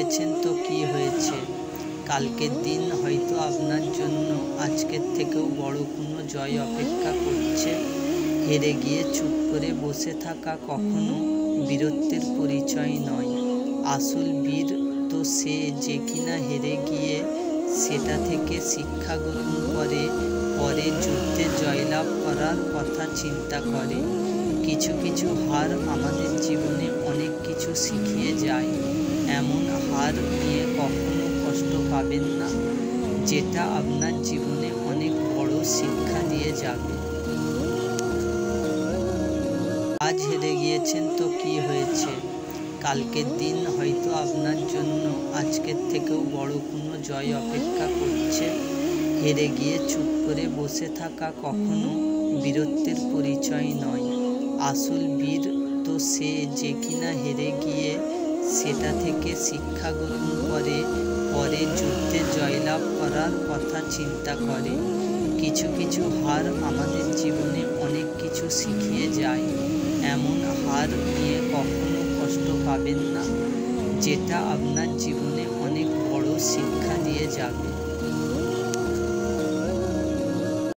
গিয়েছেন তো কি হয়েছে, কালকের দিন হয়তো আপনার জন্য আজকের থেকেও বড় কোনো জয় অপেক্ষা করছে। হেরে গিয়ে চুপ করে বসে থাকা কখনো বীরত্বের পরিচয় নয়। আসল বীর তো সে যে কিনা হেরে গিয়ে সেটা থেকে শিক্ষা গ্রহণ করে পরে যুদ্ধে জয়লাভ করার কথা চিন্তা করে। কিছু কিছু হার আমাদের জীবনে অনেক কিছু শিখিয়ে যায়। এমন হার নিয়ে কখনো কষ্ট পাবেন না, যেটা আপনার জীবনে অনেক বড় শিক্ষা দিয়ে যাবে। আজ হেরে গিয়েছেন তো কি হয়েছে, কালকের দিন হয়তো আপনার জন্য আজকের থেকেও বড় কোনো জয় অপেক্ষা করছে। হেরে গিয়ে চুপ করে বসে থাকা কখনো বীরত্বের পরিচয় নয়। আসল বীর তো সে যে কিনা হেরে গিয়ে সেটা থেকে শিক্ষা গ্রহণ করে পরে যুদ্ধে জয়লাভ করার কথা চিন্তা করে। কিছু কিছু হার আমাদের জীবনে অনেক কিছু শিখিয়ে যায়। এমন হার নিয়ে কখনো কষ্ট পাবেন না, যেটা আপনার জীবনে অনেক বড় শিক্ষা দিয়ে যাবে।